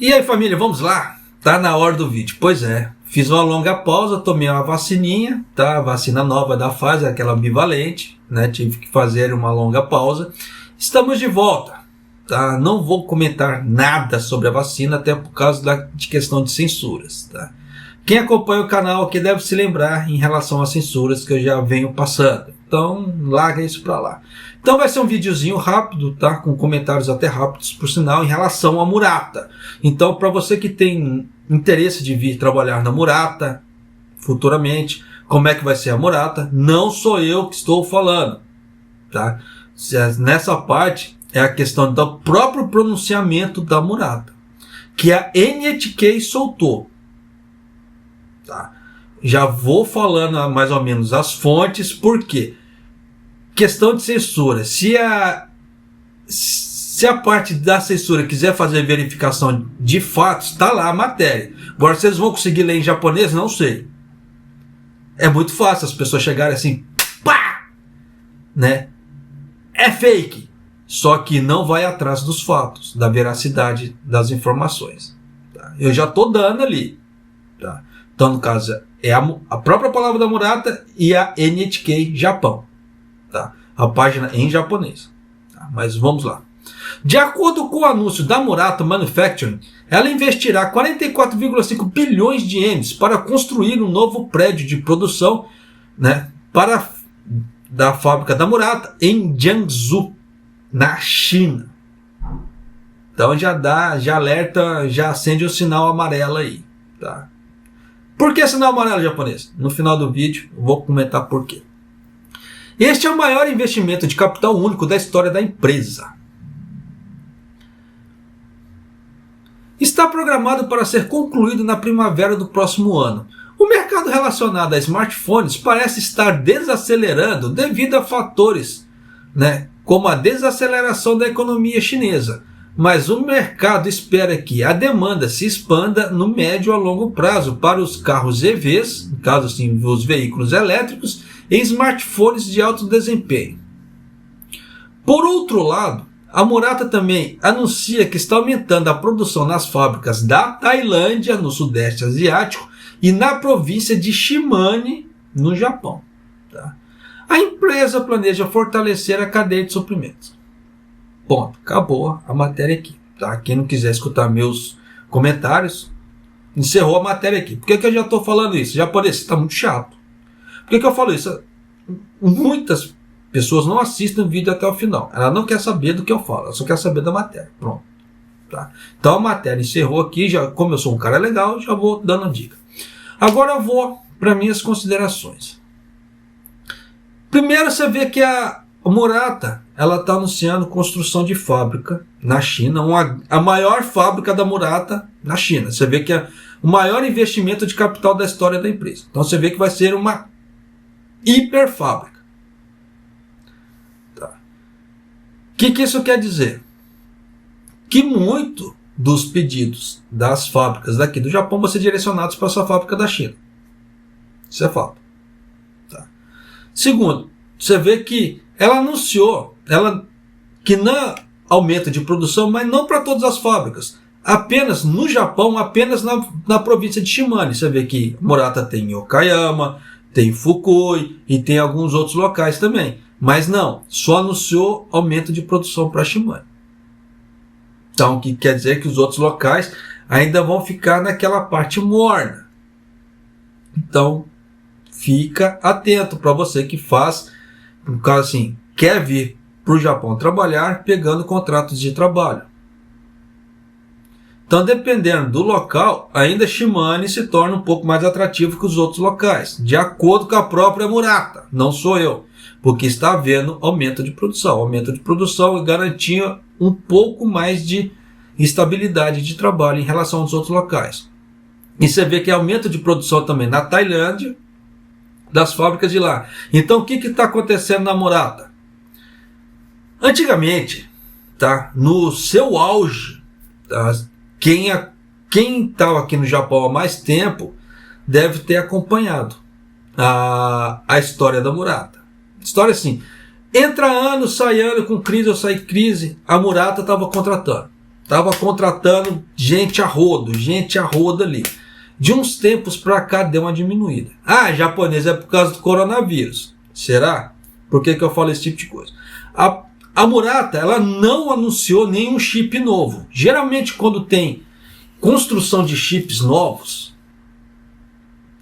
E aí, família, vamos lá? Tá na hora do vídeo. Pois é, fiz uma longa pausa, tomei uma vacininha, tá? A vacina nova da Pfizer, aquela bivalente, né? Tive que fazer uma longa pausa. Estamos de volta, tá? Não vou comentar nada sobre a vacina, até por causa de questão de censuras, tá? Quem acompanha o canal aqui deve se lembrar em relação às censuras que eu já venho passando. Então, larga isso pra lá. Então vai ser um videozinho rápido, tá? Com comentários até rápidos, por sinal, em relação à Murata. Então, para você que tem interesse de vir trabalhar na Murata futuramente, como é que vai ser a Murata? Não sou eu que estou falando, tá? Nessa parte é a questão do próprio pronunciamento da Murata, que a NHK soltou, tá? Já vou falando mais ou menos as fontes, porque questão de censura, se a parte da censura quiser fazer verificação de fatos, está lá a matéria. Agora, se eles vão conseguir ler em japonês, não sei. É muito fácil as pessoas chegarem assim, pá! Né? É fake. Só que não vai atrás dos fatos, da veracidade das informações. Tá? Eu já estou dando ali. Tá? Então, no caso, é a própria palavra da Murata e a NHK Japão. Tá? A página em japonês. Tá? Mas vamos lá. De acordo com o anúncio da Murata Manufacturing, ela investirá 44,5 bilhões de ienes para construir um novo prédio de produção, né, da fábrica da Murata em Jiangsu, na China. Então já alerta, já acende o sinal amarelo aí. Tá? Por que sinal amarelo japonês? No final do vídeo eu vou comentar por quê. Este é o maior investimento de capital único da história da empresa. Está programado para ser concluído na primavera do próximo ano. O mercado relacionado a smartphones parece estar desacelerando devido a fatores, né, como a desaceleração da economia chinesa. Mas o mercado espera que a demanda se expanda no médio a longo prazo para os carros EVs, no caso assim, os veículos elétricos, e smartphones de alto desempenho. Por outro lado, a Murata também anuncia que está aumentando a produção nas fábricas da Tailândia, no Sudeste Asiático, e na província de Shimane, no Japão. Tá? A empresa planeja fortalecer a cadeia de suprimentos. Ponto. Acabou a matéria aqui. Tá? Quem não quiser escutar meus comentários, encerrou a matéria aqui. Por que eu já estou falando isso? Japonês, está muito chato. Por que eu falo isso? Muitas pessoas não assistem o vídeo até o final. Ela não quer saber do que eu falo, ela só quer saber da matéria. Pronto. Tá? Então a matéria encerrou aqui. Já, como eu sou um cara legal, já vou dando dica. Agora eu vou para minhas considerações. Primeiro, você vê que a Murata está anunciando construção de fábrica na China, a maior fábrica da Murata na China. Você vê que é o maior investimento de capital da história da empresa. Então você vê que vai ser uma hiperfábrica. Tá. O que isso quer dizer? Que muito dos pedidos das fábricas daqui do Japão vão ser direcionados para essa fábrica da China. Isso é fato. Tá. Segundo, você vê que ela anunciou que não aumenta de produção, mas não para todas as fábricas. Apenas no Japão, apenas na província de Shimane. Você vê que Murata tem Okayama, tem Fukui e tem alguns outros locais também. Mas não, só anunciou aumento de produção para Shimane. Então, o que quer dizer que os outros locais ainda vão ficar naquela parte morna. Então, fica atento para você que faz, no caso assim, quer vir para o Japão trabalhar pegando contratos de trabalho. Então, dependendo do local, ainda Shimane se torna um pouco mais atrativo que os outros locais, de acordo com a própria Murata, não sou eu, porque está havendo aumento de produção. Aumento de produção garantia um pouco mais de estabilidade de trabalho em relação aos outros locais. E você vê que aumento de produção também na Tailândia, das fábricas de lá. Então, o que está acontecendo na Murata? Antigamente, tá, no seu auge, tá, quem estava aqui no Japão há mais tempo deve ter acompanhado a história da Murata. História assim, entra ano, sai ano, com crise ou sai crise, a Murata estava contratando. Estava contratando gente a rodo ali. De uns tempos para cá deu uma diminuída. Ah, japonês é por causa do coronavírus. Será? Por que eu falo esse tipo de coisa? A Murata, ela não anunciou nenhum chip novo. Geralmente quando tem construção de chips novos,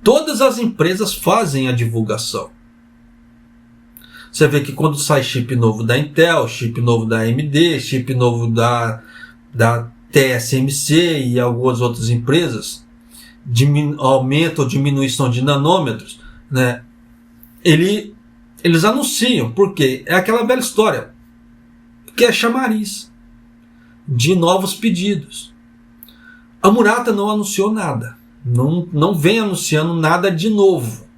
todas as empresas fazem a divulgação. Você vê que quando sai chip novo da Intel, chip novo da AMD, chip novo da TSMC e algumas outras empresas, aumento ou diminuição de nanômetros, né? Eles anunciam, porque é aquela velha história, que é chamariz de novos pedidos. A Murata não anunciou nada, não vem anunciando nada de novo,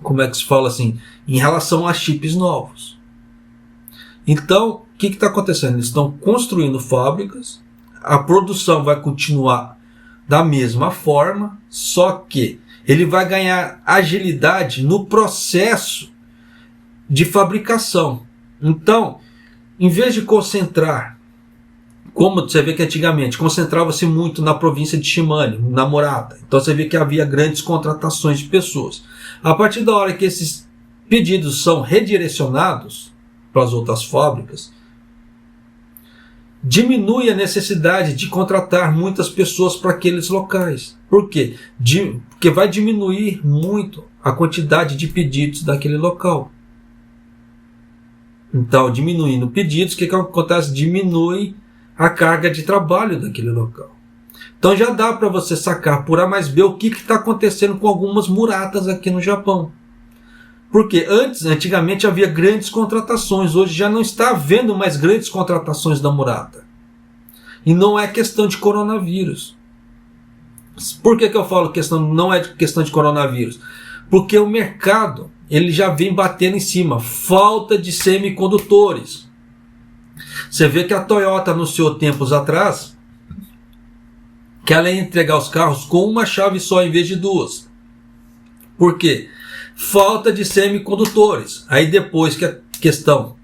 como é que se fala assim, em relação a chips novos. Então, o que está acontecendo? Eles estão construindo fábricas, a produção vai continuar da mesma forma, só que ele vai ganhar agilidade no processo de fabricação. Então, em vez de concentrar, como você vê que antigamente concentrava-se muito na província de Shimane, na Murata, então você vê que havia grandes contratações de pessoas. A partir da hora que esses pedidos são redirecionados para as outras fábricas, diminui a necessidade de contratar muitas pessoas para aqueles locais. Por quê? Porque vai diminuir muito a quantidade de pedidos daquele local. Então, diminuindo pedidos, o que acontece? Diminui a carga de trabalho daquele local. Então já dá para você sacar por A mais B o que está acontecendo com algumas Muratas aqui no Japão. Porque antigamente havia grandes contratações, hoje já não está havendo mais grandes contratações da Murata. E não é questão de coronavírus. Por que eu falo que não é questão de coronavírus? Porque o mercado ele já vem batendo em cima. Falta de semicondutores. Você vê que a Toyota anunciou tempos atrás que ela ia entregar os carros com uma chave só em vez de duas. Por quê? Falta de semicondutores. Aí depois que a questão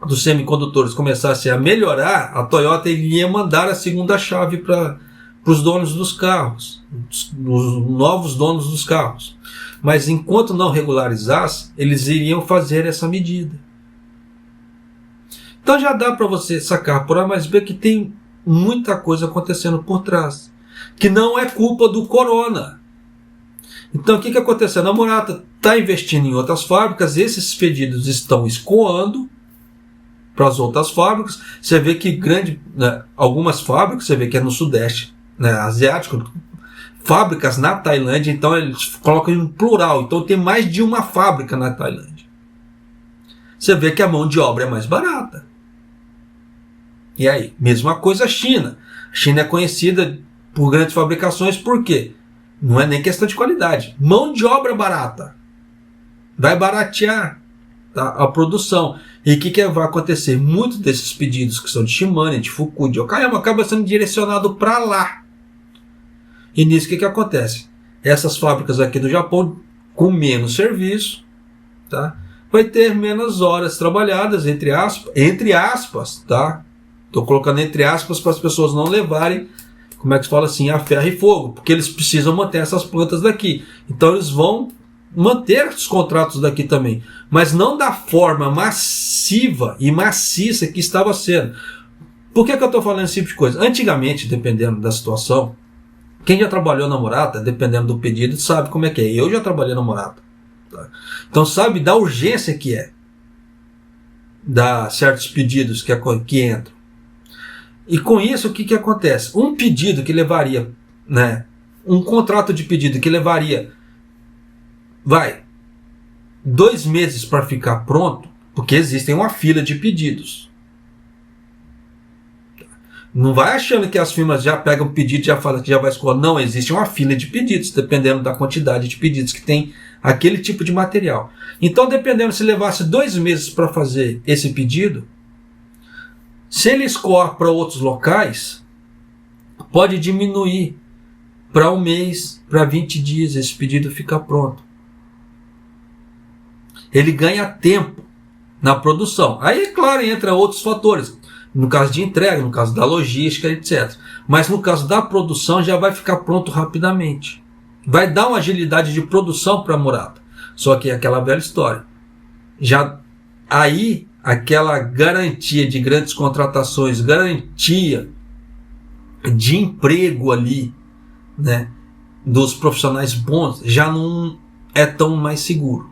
dos semicondutores começasse a melhorar, a Toyota iria mandar a segunda chave para os donos dos carros, os novos donos dos carros. Mas enquanto não regularizasse, eles iriam fazer essa medida. Então já dá para você sacar por A mais B que tem muita coisa acontecendo por trás, que não é culpa do corona. Então o que aconteceu? A Murata está investindo em outras fábricas, esses pedidos estão escoando para as outras fábricas. Você vê que algumas fábricas, você vê que é no Sudeste asiático, fábricas na Tailândia, então eles colocam em plural, então tem mais de uma fábrica na Tailândia. Você vê que a mão de obra é mais barata. E aí, mesma coisa a China. A China é conhecida por grandes fabricações, por quê? Não é nem questão de qualidade. Mão de obra barata. Vai baratear a produção. E o que vai acontecer? Muitos desses pedidos que são de Shimane, de Fukuda, de Okayama, acabam sendo direcionados para lá. E nisso o que acontece? Essas fábricas aqui do Japão, com menos serviço, tá? Vai ter menos horas trabalhadas, entre aspas, tá? Estou colocando entre aspas para as pessoas não levarem, como é que se fala assim, a ferro e fogo, porque eles precisam manter essas plantas daqui. Então eles vão manter os contratos daqui também, mas não da forma massiva e maciça que estava sendo. Por que eu estou falando esse tipo de coisa? Antigamente, dependendo da situação, quem já trabalhou na Murata, dependendo do pedido, sabe como é que é. Eu já trabalhei na Murata. Tá? Então sabe da urgência que é dar certos pedidos que entram. E com isso, o que acontece? Um pedido que levaria, um contrato de pedido que levaria, 2 meses para ficar pronto, porque existem uma fila de pedidos. Não vai achando que as firmas já pegam o pedido e já falam que já vai escolar. Não, existe uma fila de pedidos, dependendo da quantidade de pedidos que tem aquele tipo de material. Então, dependendo se levasse 2 meses para fazer esse pedido, se ele escoar para outros locais, pode diminuir para 1 mês, para 20 dias, esse pedido ficar pronto. Ele ganha tempo na produção. Aí, é claro, entra outros fatores. No caso de entrega, no caso da logística, etc. Mas no caso da produção já vai ficar pronto rapidamente. Vai dar uma agilidade de produção para a Murata. Só que é aquela velha história. Já aí, aquela garantia de grandes contratações, garantia de emprego ali, né, dos profissionais bons, já não é tão mais seguro.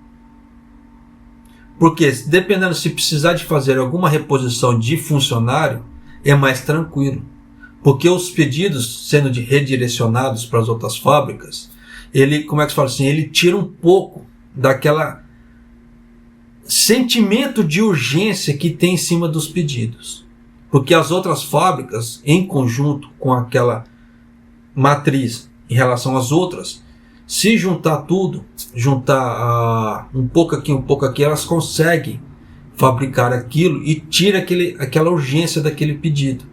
Porque dependendo se precisar de fazer alguma reposição de funcionário, é mais tranquilo. Porque os pedidos sendo redirecionados para as outras fábricas, ele, como é que se fala assim, ele tira um pouco daquela sentimento de urgência que tem em cima dos pedidos. Porque as outras fábricas, em conjunto com aquela matriz em relação às outras, se juntar tudo, juntar um pouco aqui, elas conseguem fabricar aquilo e tira aquela urgência daquele pedido.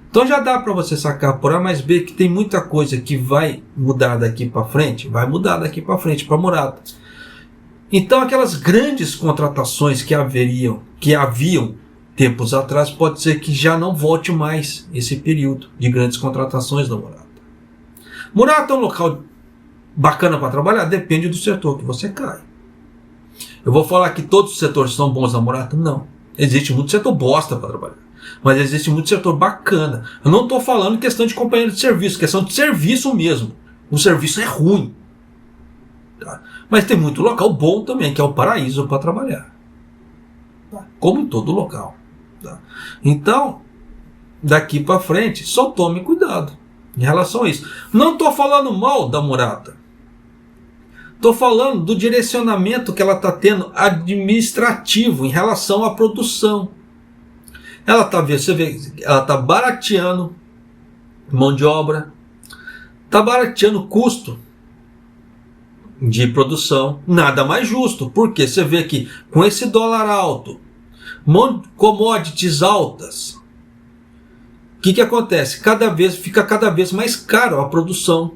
Então já dá para você sacar por A mais B que tem muita coisa que vai mudar daqui para frente, para a Murata. Então aquelas grandes contratações que haviam tempos atrás, pode ser que já não volte mais esse período de grandes contratações da Murata. Murata é um local bacana para trabalhar? Depende do setor que você cai. Eu vou falar que todos os setores são bons na Murata? Não. Existe muito setor bosta para trabalhar. Mas existe muito setor bacana. Eu não estou falando questão de companheiro de serviço, questão de serviço mesmo. O serviço é ruim. Tá? Mas tem muito local bom também, que é o paraíso para trabalhar. Tá? Como em todo local. Tá? Então, daqui para frente, só tome cuidado em relação a isso. Não estou falando mal da Murata. Estou falando do direcionamento que ela está tendo administrativo em relação à produção. Ela está barateando mão de obra, está barateando custo de produção, nada mais justo, porque você vê que com esse dólar alto, commodities altas, o que acontece? Fica cada vez mais caro a produção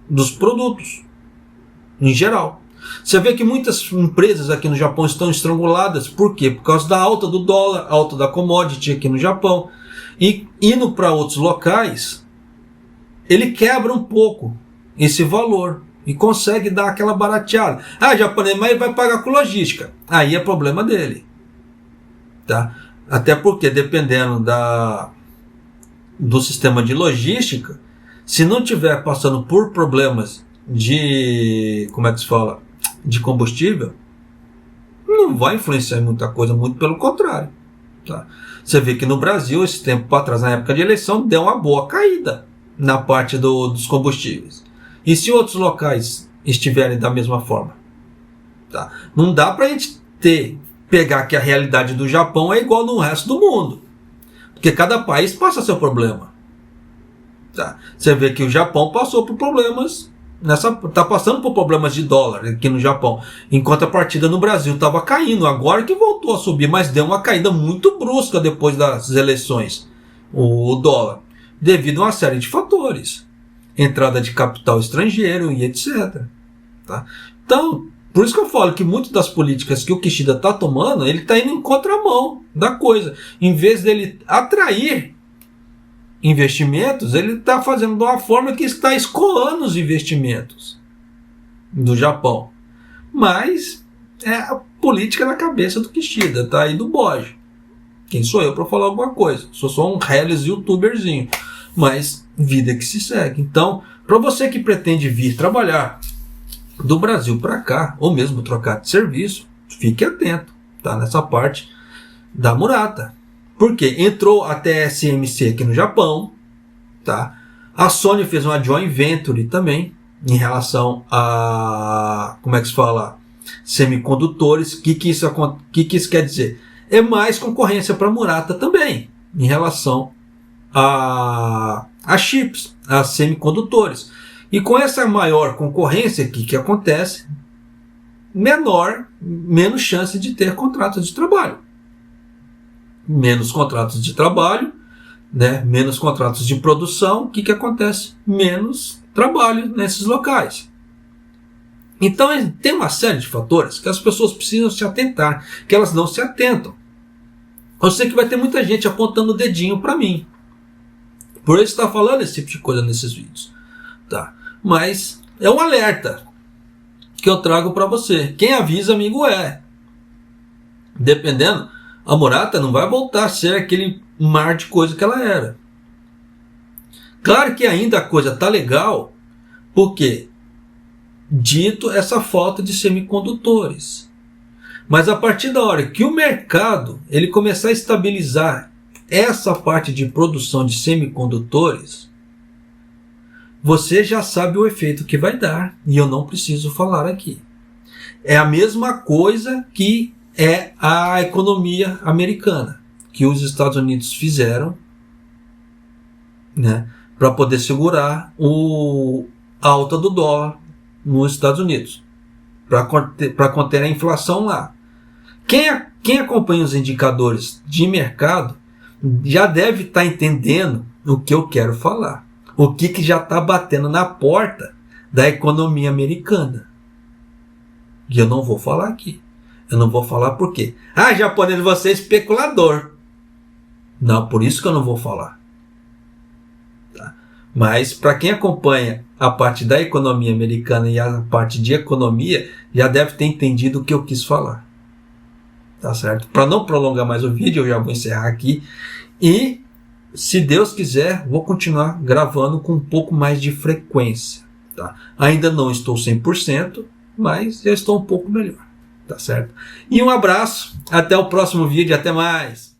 dos produtos, em geral. Você vê que muitas empresas aqui no Japão estão estranguladas. Por quê? Por causa da alta do dólar, alta da commodity aqui no Japão. E indo para outros locais, ele quebra um pouco esse valor e consegue dar aquela barateada. Japonês, mas ele vai pagar com logística. Aí é problema dele. Tá? Até porque, dependendo do sistema de logística, se não tiver passando por problemas de combustível, não vai influenciar em muita coisa, muito pelo contrário. Tá? Você vê que no Brasil, esse tempo para trás, na época de eleição, deu uma boa caída na parte dos combustíveis. E se outros locais estiverem da mesma forma? Tá? Não dá para a gente pegar que a realidade do Japão é igual no resto do mundo. Porque cada país passa seu problema. Tá? Você vê que o Japão passou por problemas, está passando por problemas de dólar aqui no Japão. Enquanto a partida no Brasil estava caindo, agora que voltou a subir, mas deu uma caída muito brusca depois das eleições, o dólar, devido a uma série de fatores. Entrada de capital estrangeiro e etc. Tá? Então, por isso que eu falo que muitas das políticas que o Kishida está tomando, ele está indo em contramão da coisa. Em vez dele atrair investimentos, ele está fazendo de uma forma que está escoando os investimentos do Japão. Mas é a política na cabeça do Kishida, tá aí do bojo. Quem sou eu para falar alguma coisa? Sou só um reles youtuberzinho. Mas vida que se segue. Então, para você que pretende vir trabalhar do Brasil para cá, ou mesmo trocar de serviço, fique atento, tá? Nessa parte da Murata. Porque entrou a TSMC aqui no Japão, tá? A Sony fez uma joint venture também em relação a, semicondutores. O que isso quer dizer? É mais concorrência para a Murata também em relação a chips, a semicondutores. E com essa maior concorrência, o que acontece? Menos chance de ter contratos de trabalho. Menos contratos de trabalho, né? Menos contratos de produção. O que acontece? Menos trabalho nesses locais. Então tem uma série de fatores que as pessoas precisam se atentar, que elas não se atentam. Eu sei que vai ter muita gente apontando o dedinho para mim, por eu estar falando esse tipo de coisa nesses vídeos, tá? Mas é um alerta que eu trago para você. Quem avisa, amigo é. Dependendo, a Murata não vai voltar a ser aquele mar de coisa que ela era. Claro que ainda a coisa tá legal, porque dito essa falta de semicondutores. Mas a partir da hora que o mercado ele começar a estabilizar essa parte de produção de semicondutores, você já sabe o efeito que vai dar, e eu não preciso falar aqui. É a mesma coisa que é a economia americana, que os Estados Unidos fizeram, né, para poder segurar a alta do dólar nos Estados Unidos, para conter a inflação lá. Quem acompanha os indicadores de mercado já deve estar entendendo o que eu quero falar. O que já está batendo na porta da economia americana. E eu não vou falar aqui. Eu não vou falar por quê. Ah, japonês, você é especulador. Não, por isso que eu não vou falar. Tá? Mas para quem acompanha a parte da economia americana e a parte de economia, já deve ter entendido o que eu quis falar. Tá certo? Para não prolongar mais o vídeo, eu já vou encerrar aqui. E, se Deus quiser, vou continuar gravando com um pouco mais de frequência. Tá? Ainda não estou 100%, mas já estou um pouco melhor. Tá certo? E um abraço, até o próximo vídeo, até mais!